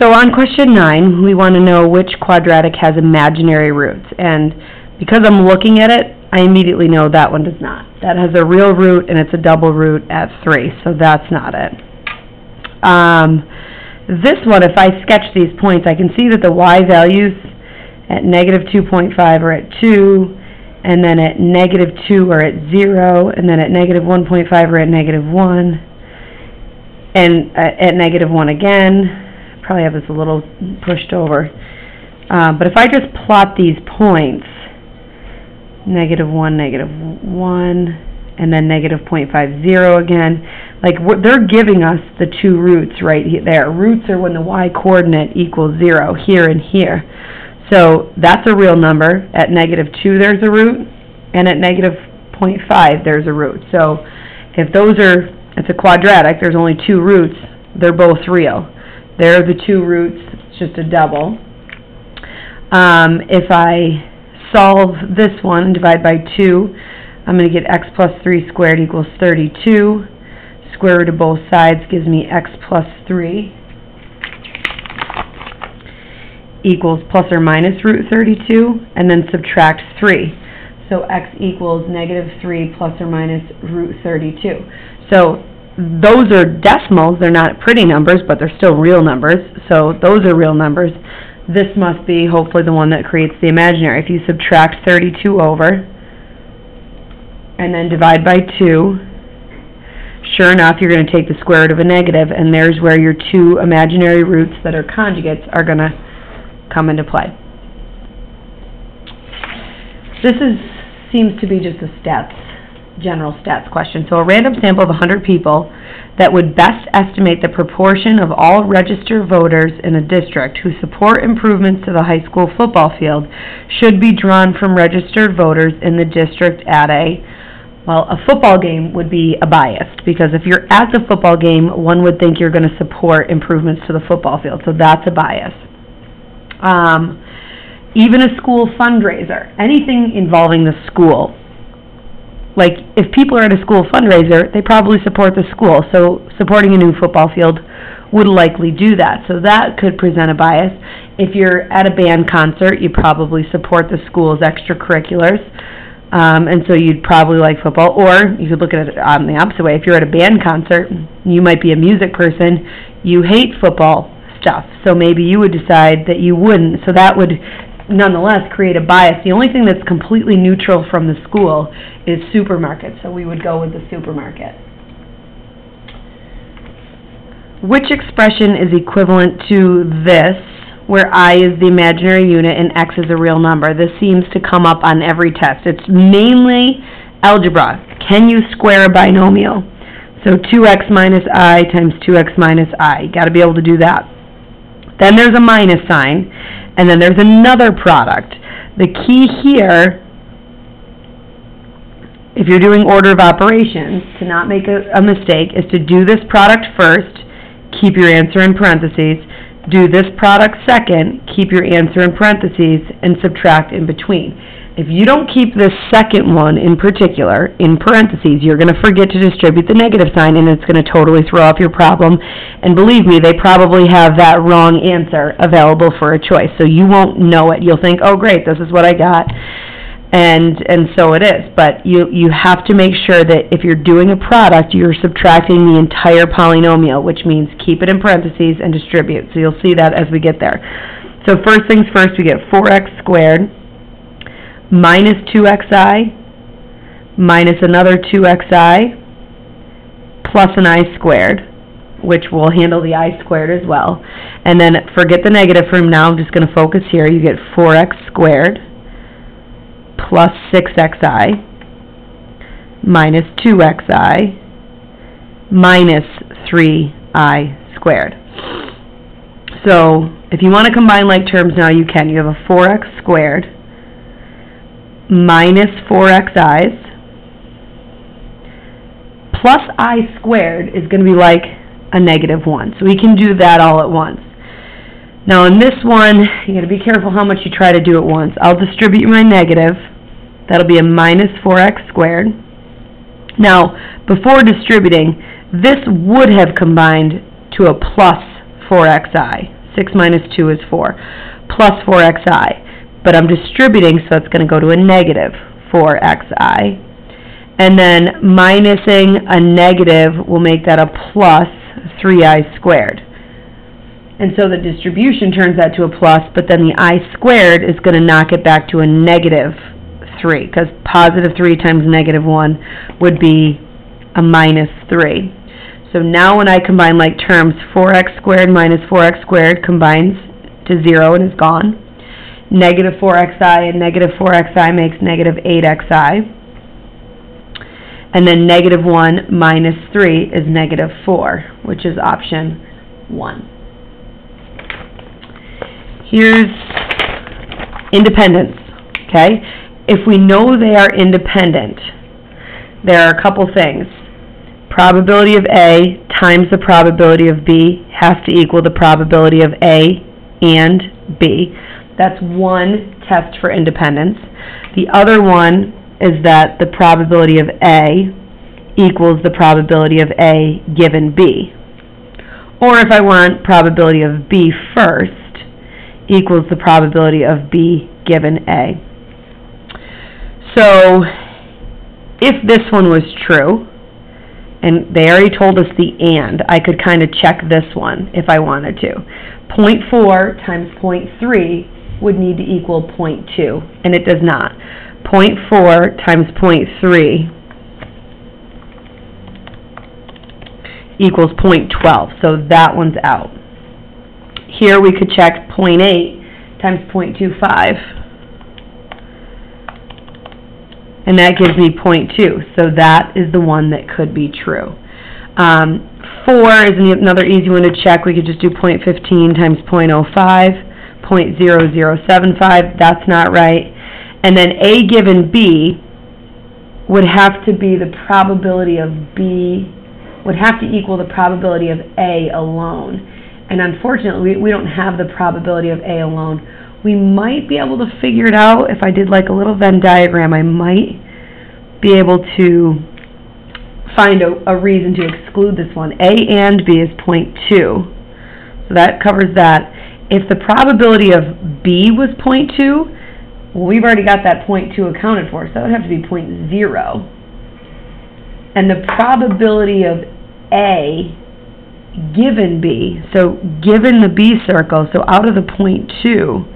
So on question 9, we want to know which quadratic has imaginary roots. And because I'm looking at it, I immediately know that one does not. That has a real root, and it's a double root at 3, so that's not it. This one, if I sketch these points, I can see that the y values at negative 2.5 are at 2, and then at negative 2 are at 0, and then at negative 1.5 are at negative 1, and at negative 1 again. Probably have this a little pushed over. But if I just plot these points, negative 1, negative 1, and then negative 0.50 again, like they're giving us the two roots right there. Roots are when the y coordinate equals 0, here and here. So that's a real number. At negative 2 there's a root, and at negative 0.5 there's a root. So if it's a quadratic, there's only two roots, they're both real. There are the two roots, it's just a double. If I solve this one and divide by 2, I'm going to get x plus 3 squared equals 32. Square root of both sides gives me x plus 3 equals plus or minus root 32, and then subtract 3. So x equals negative 3 plus or minus root 32. So those are decimals. They're not pretty numbers, but they're still real numbers. So those are real numbers. This must be hopefully the one that creates the imaginary. If you subtract 32 over and then divide by 2, sure enough, you're going to take the square root of a negative, and there's where your two imaginary roots that are conjugates are going to come into play. This seems to be just a general stats question. So a random sample of 100 people that would best estimate the proportion of all registered voters in a district who support improvements to the high school football field should be drawn from registered voters in the district at a football game would be a biased, because if you're at the football game, one would think you're going to support improvements to the football field, so that's a bias. Even a school fundraiser, anything involving the school. Like, if people are at a school fundraiser, they probably support the school, so supporting a new football field would likely do that. So that could present a bias. If you're at a band concert, you probably support the school's extracurriculars, and so you'd probably like football. Or you could look at it on the opposite way. If you're at a band concert, you might be a music person, you hate football stuff, so maybe you would decide that you wouldn't. So that would nonetheless create a bias. The only thing that's completely neutral from the school is supermarket, so we would go with the supermarket. Which expression is equivalent to this, where I is the imaginary unit and x is a real number? This seems to come up on every test. It's mainly algebra. Can you square a binomial? So 2x minus I times 2x minus I. Got to be able to do that. Then there's a minus sign, and then there's another product. The key here, if you're doing order of operations, to not make a mistake, is to do this product first, keep your answer in parentheses, do this product second, keep your answer in parentheses, and subtract in between. If you don't keep this second one in particular in parentheses, you're going to forget to distribute the negative sign, and it's going to totally throw off your problem. And believe me, they probably have that wrong answer available for a choice, so you won't know it. You'll think, oh great, this is what I got, and so it is. But you have to make sure that if you're doing a product, you're subtracting the entire polynomial, which means keep it in parentheses and distribute. So you'll see that as we get there. So first things first, we get 4x squared minus 2xi minus another 2xi plus an I squared, which will handle the I squared as well. And then forget the negative from now. I'm just going to focus here. You get 4x squared plus 6xi minus 2xi minus 3i squared. So if you want to combine like terms now, you can. You have a 4x squared minus 4xi's plus I squared is going to be like a negative 1. So we can do that all at once. Now in this one, you got to be careful how much you try to do at once. I'll distribute my negative. That'll be a minus 4x squared. Now, before distributing, this would have combined to a plus 4xi. 6 minus 2 is 4, plus 4xi. But I'm distributing, so it's going to go to a negative 4xi. And then minusing a negative will make that a plus 3i squared. And so the distribution turns that to a plus, but then the I squared is going to knock it back to a negative 3, because positive 3 times negative 1 would be a minus 3. So now when I combine like terms, 4x squared minus 4x squared combines to 0 and is gone. Negative 4xi and negative 4xi makes negative 8xi. And then negative 1 minus 3 is negative 4, which is option 1. Here's independence, okay? If we know they are independent, there are a couple things. Probability of A times the probability of B has to equal the probability of A and B. That's one test for independence. The other one is that the probability of A equals the probability of A given B. Or if I want probability of B first, equals the probability of B given A. So, if this one was true, and they already told us the and, I could kind of check this one if I wanted to. 0.4 times 0.3 would need to equal 0.2, and it does not. 0.4 times 0.3 equals 0.12, so that one's out. Here we could check 0.8 times 0.25. And that gives me 0.2, so that is the one that could be true. 4 is another easy one to check. We could just do 0.15 times 0.05, 0.0075, that's not right. And then A given B would have to be the probability of B, would have to equal the probability of A alone. And unfortunately, we don't have the probability of A alone. We might be able to figure it out. If I did like a little Venn diagram, I might be able to find a reason to exclude this one. A and B is 0.2. So that covers that. If the probability of B was 0.2, well, we've already got that 0.2 accounted for, so that would have to be 0.0. And the probability of A given B, so given the B circle, so out of the 0.2,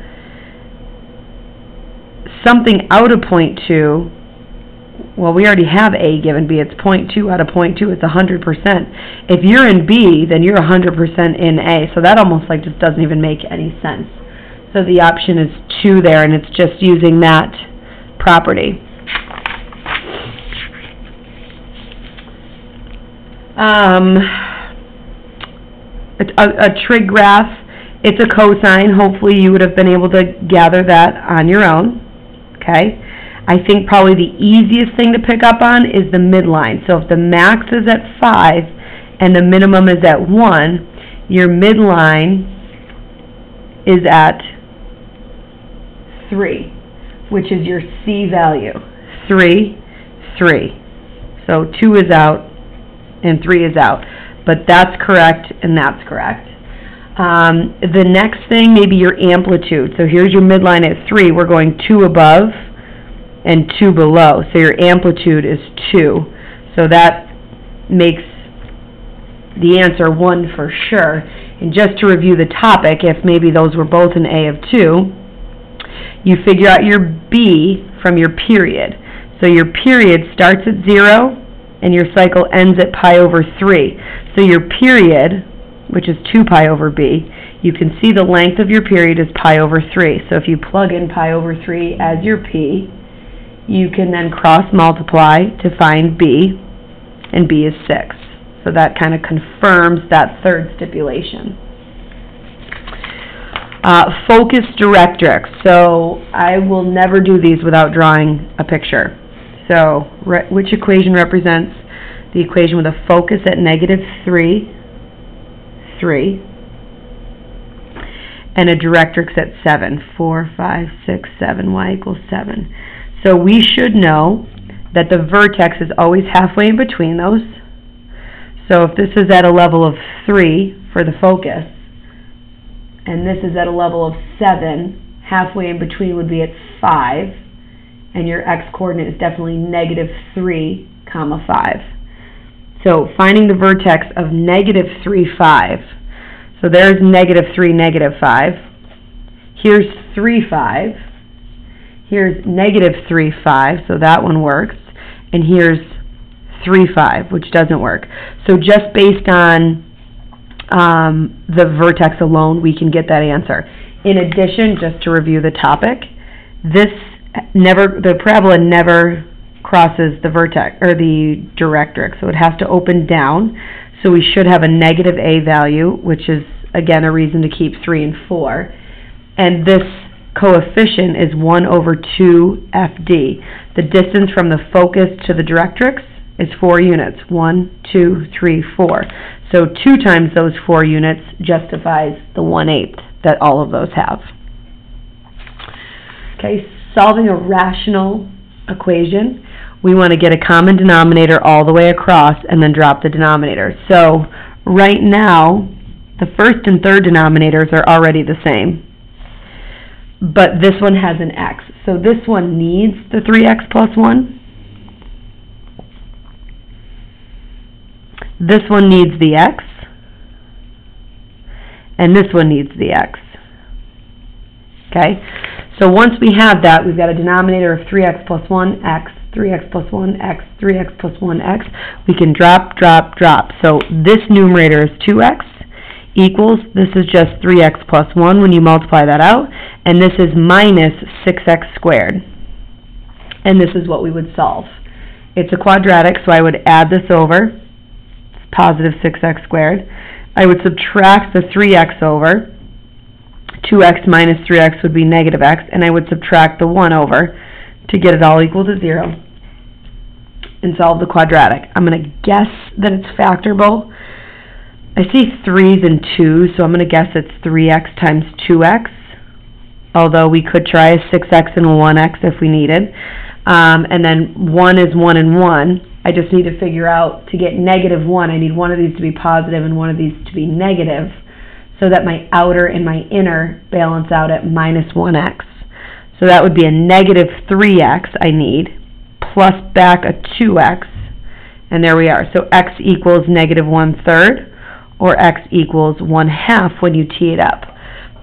something out of 0.2, well, we already have A given B. It's 0.2 out of 0.2. It's 100%. If you're in B, then you're 100% in A. So that almost like just doesn't even make any sense. So the option is 2 there, and it's just using that property. A trig graph, it's a cosine. Hopefully you would have been able to gather that on your own. Okay? I think probably the easiest thing to pick up on is the midline. So if the max is at 5 and the minimum is at 1, your midline is at 3, which is your C value. 3, 3. So 2 is out and 3 is out. But that's correct and that's correct. The next thing, maybe your amplitude. So here's your midline at 3. We're going 2 above and 2 below. So your amplitude is 2. So that makes the answer 1 for sure. And just to review the topic, if maybe those were both an A of 2, you figure out your B from your period. So your period starts at 0 and your cycle ends at pi over 3. So your period, which is 2 pi over B, you can see the length of your period is pi over 3. So if you plug in pi over 3 as your P, you can then cross multiply to find B, and B is 6. So that kind of confirms that third stipulation. Focus directrix. So I will never do these without drawing a picture. So which equation represents the equation with a focus at negative 3, 3, and a directrix at 7, 4, 5, 6, 7, y equals 7. So we should know that the vertex is always halfway in between those. So if this is at a level of 3 for the focus, and this is at a level of 7, halfway in between would be at 5, and your x-coordinate is definitely negative 3, comma 5. So finding the vertex of negative 3, 5. So there's negative 3, negative 5. Here's 3, 5. Here's negative 3, 5, so that one works. And here's 3, 5, which doesn't work. So just based on the vertex alone, we can get that answer. In addition, just to review the topic, the parabola never crosses the vertex or the directrix, so it has to open down. So we should have a negative a value, which is again a reason to keep 3 and 4. And this coefficient is 1 over 2 FD. The distance from the focus to the directrix is 4 units. 1, 2, 3, 4. So 2 times those 4 units justifies the 1/8 that all of those have. Okay, solving a rational equation, we want to get a common denominator all the way across and then drop the denominator. So right now, the first and third denominators are already the same, but this one has an x. So this one needs the 3x plus 1. This one needs the x, and this one needs the x. Okay, so once we have that, we've got a denominator of 3x plus 1, x, 3x plus 1, x, 3x plus 1, x. We can drop, drop, drop. So this numerator is 2x equals, this is just 3x plus 1 when you multiply that out, and this is minus 6x squared. And this is what we would solve. It's a quadratic, so I would add this over. Positive 6x squared. I would subtract the 3x over. 2x minus 3x would be negative x, and I would subtract the 1 over to get it all equal to 0 and solve the quadratic. I'm going to guess that it's factorable. I see 3's and 2's, so I'm going to guess it's 3x times 2x, although we could try a 6x and a 1x if we needed. And then 1 is 1 and 1. I just need to figure out, to get negative 1, I need one of these to be positive and one of these to be negative, so that my outer and my inner balance out at minus 1x. So that would be a negative 3x I need, plus back a 2x, and there we are. So x equals negative 1/3, or x equals 1/2 when you tee it up.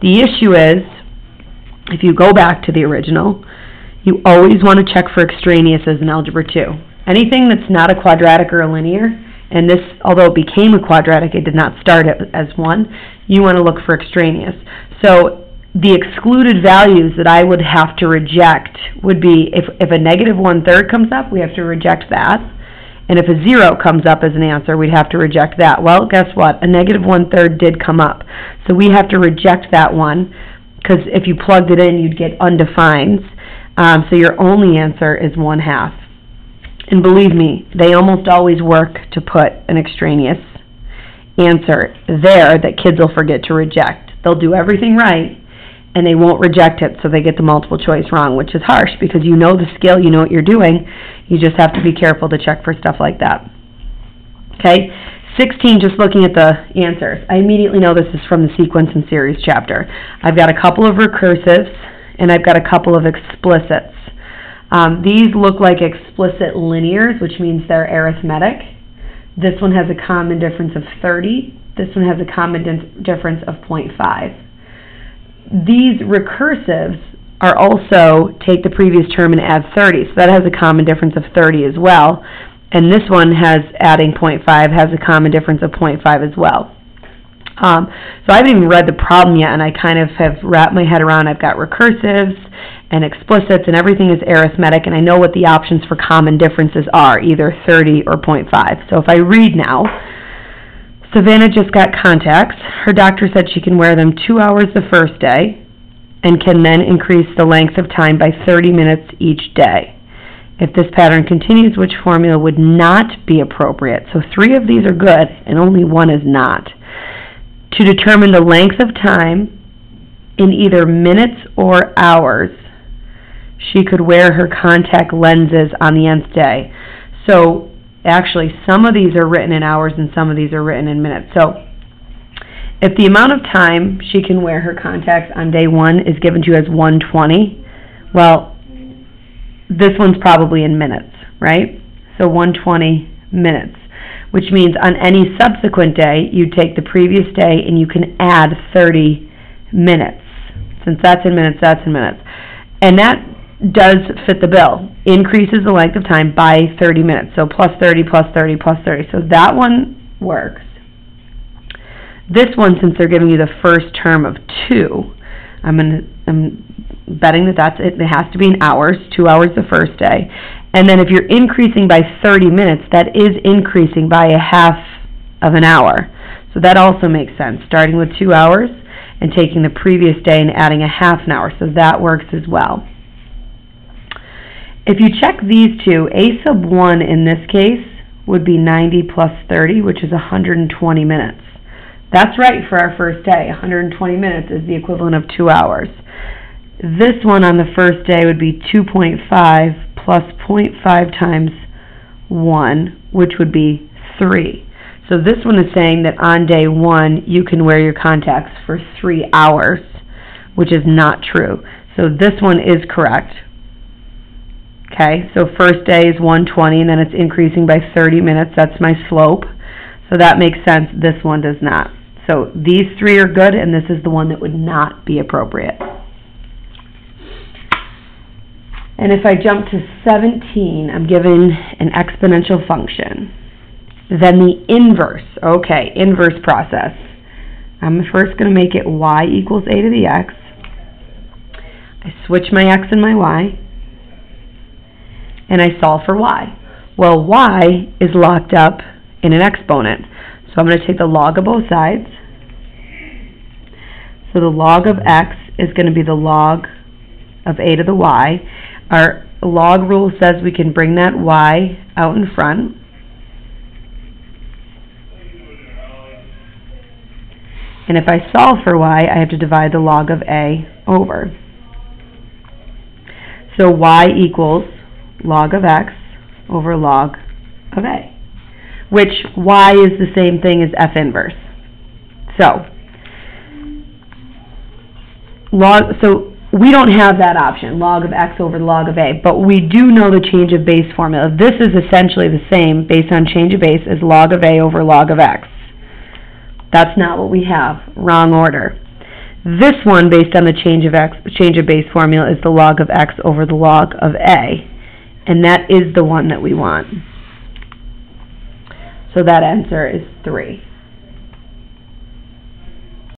The issue is, if you go back to the original, you always want to check for extraneouses in Algebra 2. Anything that's not a quadratic or a linear, and this, although it became a quadratic, it did not start as one, you want to look for extraneous. So the excluded values that I would have to reject would be, if a negative 1/3 comes up, we have to reject that. And if a 0 comes up as an answer, we'd have to reject that. Well, guess what? A negative 1/3 did come up. So we have to reject that one, because if you plugged it in, you'd get undefined. So your only answer is 1/2. And believe me, they almost always work to put an extraneous answer there that kids will forget to reject. They'll do everything right, and they won't reject it, so they get the multiple choice wrong, which is harsh, because you know the skill, you know what you're doing. You just have to be careful to check for stuff like that. Okay, 16, just looking at the answers. I immediately know this is from the sequence and series chapter. I've got a couple of recursives, and I've got a couple of explicits. These look like explicit linears, which means they're arithmetic. This one has a common difference of 30. This one has a common difference of 0.5. These recursives are also take the previous term and add 30, so that has a common difference of 30 as well. And this one has adding 0.5 has a common difference of 0.5 as well. So I haven't even read the problem yet, and I kind of have wrapped my head around. I've got recursives and explicits, and everything is arithmetic, and I know what the options for common differences are, either 30 or 0.5. So if I read now, Savannah just got contacts. Her doctor said she can wear them 2 hours the first day and can then increase the length of time by 30 minutes each day. If this pattern continues, which formula would not be appropriate? So 3 of these are good, and only 1 is not. To determine the length of time in either minutes or hours, she could wear her contact lenses on the nth day. So actually, some of these are written in hours and some of these are written in minutes. So If the amount of time she can wear her contacts on day 1 is given to you as 120, well, this one's probably in minutes, right? So 120 minutes, which means on any subsequent day, you take the previous day and you can add 30 minutes. Since that's in minutes, that's in minutes. And that does fit the bill. Increases the length of time by 30 minutes. So plus 30, plus 30, plus 30. So that one works. This one, since they're giving you the first term of 2, I'm betting that's it. It has to be in hours, 2 hours the first day. And then if you're increasing by 30 minutes, that is increasing by a half of an hour. So that also makes sense, starting with 2 hours and taking the previous day and adding a half an hour. So that works as well. If you check these two, A sub 1 in this case would be 90 plus 30, which is 120 minutes. That's right for our first day. 120 minutes is the equivalent of 2 hours. This one on the first day would be 2.5 plus 0.5 times 1, which would be 3. So this one is saying that on day 1 you can wear your contacts for 3 hours, which is not true. So this one is correct. Okay, so first day is 120 and then it's increasing by 30 minutes. That's my slope. So that makes sense. This one does not. So these 3 are good, and this is the one that would not be appropriate. And if I jump to 17, I'm given an exponential function. Then the inverse. Okay, inverse process. I'm first going to make it y equals a to the x. I switch my x and my y, and I solve for y. Well, y is locked up in an exponent. So I'm going to take the log of both sides. So the log of x is going to be the log of a to the y. Our log rule says we can bring that y out in front. And if I solve for y, I have to divide the log of a over. So y equals log of x over log of a, which y is the same thing as f inverse. So we don't have that option, log of x over log of a, but we do know the change of base formula. This is essentially the same based on change of base as log of a over log of x. That's not what we have. Wrong order. This one, based on the change of base formula, is the log of x over the log of a, and that is the one that we want. So that answer is 3.